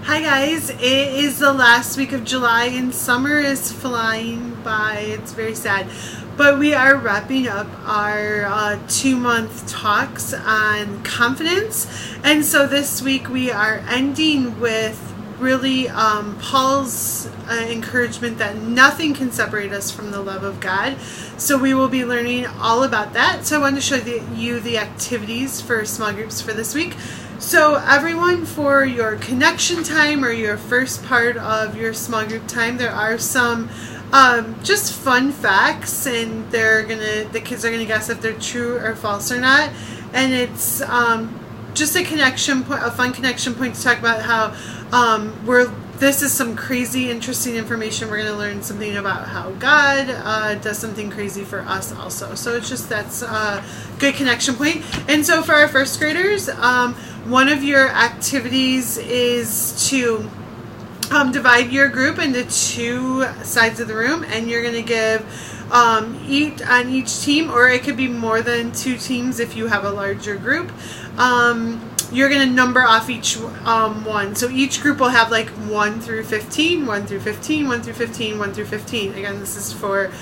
Hi guys, it is the last week of July and summer is flying by. It's very sad. But we are wrapping up our 2-month talks on confidence. And so this week we are ending with really Paul's encouragement that nothing can separate us from the love of God. So we will be learning all about that. So I wanted to show you the activities for small groups for this week. So everyone, for your connection time or your first part of your small group time, there are some just fun facts, and the kids are gonna guess if they're true or false or not. And it's just a connection point, a fun connection point to talk about how this is some crazy, interesting information. We're going to learn something about how God does something crazy for us also. So it's just, that's a good connection point. And so for our first graders, one of your activities is to divide your group into two sides of the room, and you're going to give on each team, or it could be more than two teams if you have a larger group. You're going to number off each one. So each group will have like 1 through 15, 1 through 15, 1 through 15, 1 through 15. Again, this is for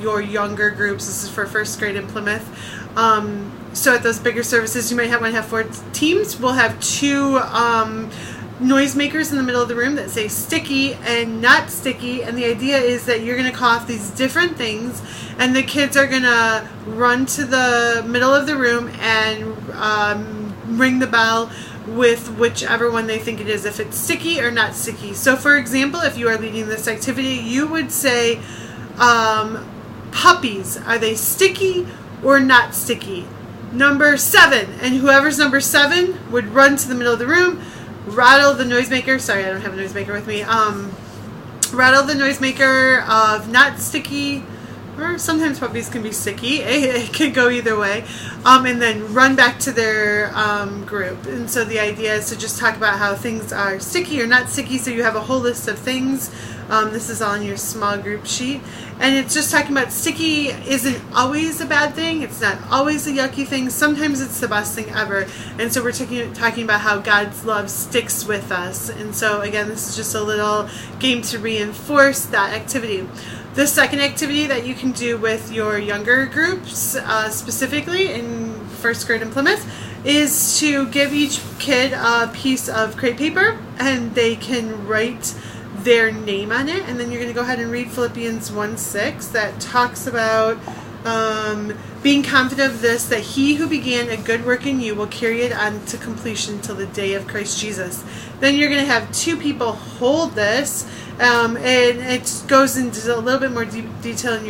your younger groups. This is for first grade in Plymouth. So at those bigger services, you might want to have 4 teams. We'll have 2 noisemakers in the middle of the room that say sticky and not sticky, and the idea is that you're going to call off these different things, and the kids are going to run to the middle of the room and ring the bell with whichever one they think it is, if it's sticky or not sticky. So for example, if you are leading this activity, you would say puppies, are they sticky or not sticky? Number 7, and whoever's number 7 would run to the middle of the room, rattle the noisemaker. Sorry, I don't have a noisemaker with me. Rattle the noisemaker of not sticky, or sometimes puppies can be sticky. It could go either way. And then run back to their group. And so the idea is to just talk about how things are sticky or not sticky. So you have a whole list of things. This is on your small group sheet. And it's just talking about sticky isn't always a bad thing. It's not always a yucky thing. Sometimes it's the best thing ever. And so we're talking about how God's love sticks with us. And so again, this is just a little game to reinforce that activity. The second activity that you can do with your younger groups, specifically in first grade in Plymouth, is to give each kid a piece of crepe paper, and they can write their name on it. And then you're going to go ahead and read Philippians 1:6 that talks about being confident of this, that he who began a good work in you will carry it on to completion till the day of Christ Jesus. Then you're going to have 2 people hold this, and it goes into a little bit more detail in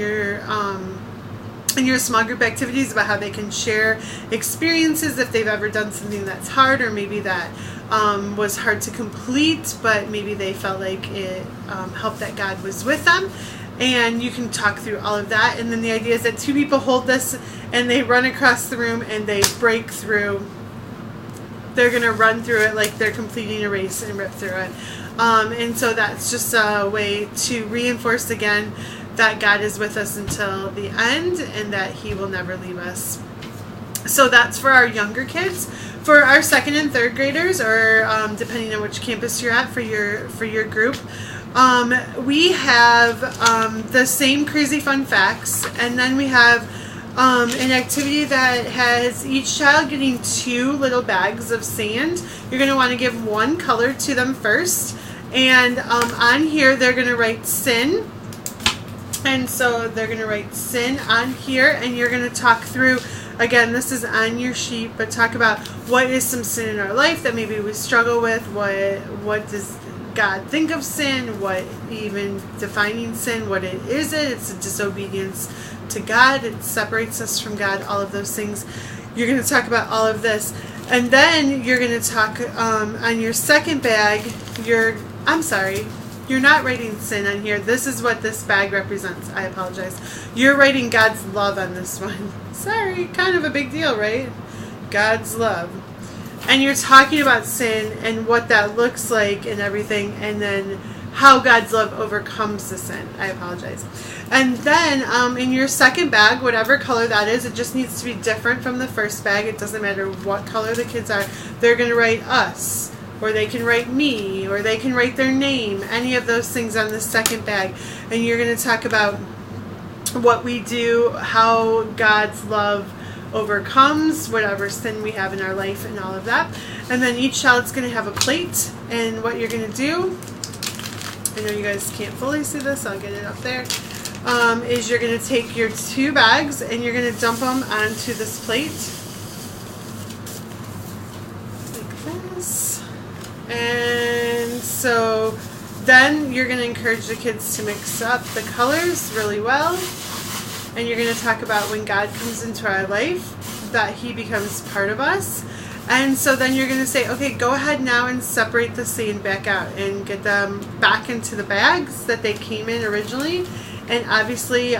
your small group activities about how they can share experiences if they've ever done something that's hard, or maybe that was hard to complete, but maybe they felt like it helped that God was with them. And you can talk through all of that. And then the idea is that 2 people hold this and they run across the room and they break through. They're going to run through it like they're completing a race and rip through it. And so that's just a way to reinforce again that God is with us until the end and that he will never leave us. So that's for our younger kids. For our second and third graders, or depending on which campus you're at for your group, we have the same crazy fun facts, and then we have an activity that has each child getting 2 little bags of sand. You're going to want to give one color to them first, and on here they're going to write sin. And so they're going to write sin on here, and you're going to talk through, again, this is on your sheet, but talk about what is some sin in our life that maybe we struggle with, what does God think of sin, what even defining sin, what it is. It's a disobedience to God, it separates us from God, all of those things. You're going to talk about all of this, and then you're going to talk on your second bag, you're not writing sin on here. This is what this bag represents. I apologize. You're writing God's love on this one. Sorry, kind of a big deal, right? God's love. And you're talking about sin and what that looks like and everything, and then how God's love overcomes the sin. I apologize. And then in your second bag, whatever color that is, it just needs to be different from the first bag. It doesn't matter what color the kids are. They're going to write us. or they can write me, or they can write their name, any of those things on the second bag. And you're going to talk about what we do, how God's love overcomes whatever sin we have in our life and all of that. And then each child's going to have a plate, and what you're going to do, I know you guys can't fully see this, I'll get it up there, is you're going to take your 2 bags and you're going to dump them onto this plate like this. And so then you're going to encourage the kids to mix up the colors really well. And you're going to talk about when God comes into our life, that he becomes part of us. And so then you're going to say, okay, go ahead now and separate the sand back out and get them back into the bags that they came in originally. And obviously,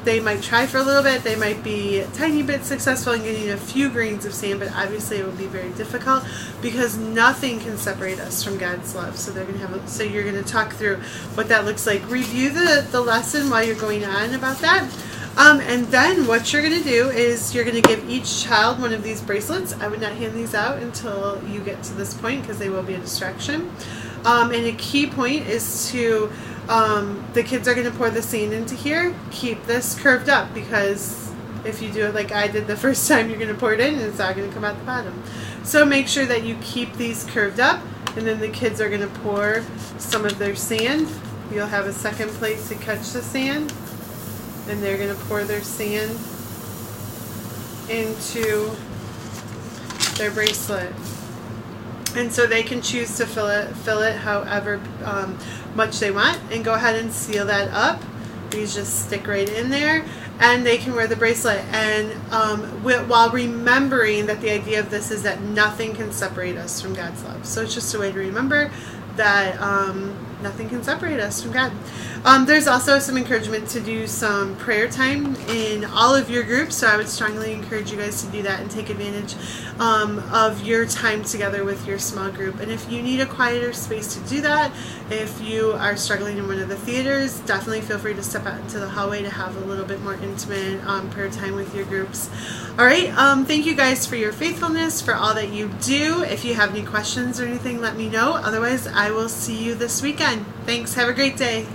they might try for a little bit. They might be a tiny bit successful in getting a few grains of sand, but obviously it will be very difficult because nothing can separate us from God's love. So they're going to have. So you're going to talk through what that looks like. Review the lesson while you're going on about that. And then what you're going to do is you're going to give each child one of these bracelets. I would not hand these out until you get to this point because they will be a distraction. And a key point is to, the kids are going to pour the sand into here. Keep this curved up, because if you do it like I did the first time, you're going to pour it in and it's not going to come out the bottom. So make sure that you keep these curved up, and then the kids are going to pour some of their sand. You'll have a second plate to catch the sand. And they're going to pour their sand into their bracelet. And so they can choose to fill it however much they want, and go ahead and seal that up. These just stick right in there, and they can wear the bracelet. And while remembering that the idea of this is that nothing can separate us from God's love. So it's just a way to remember that nothing can separate us from God. There's also some encouragement to do some prayer time in all of your groups, so I would strongly encourage you guys to do that and take advantage of your time together with your small group. And if you need a quieter space to do that, if you are struggling in one of the theaters, definitely feel free to step out into the hallway to have a little bit more intimate prayer time with your groups. All right, thank you guys for your faithfulness, for all that you do. If you have any questions or anything, let me know. Otherwise, I will see you this weekend. Thanks. Have a great day.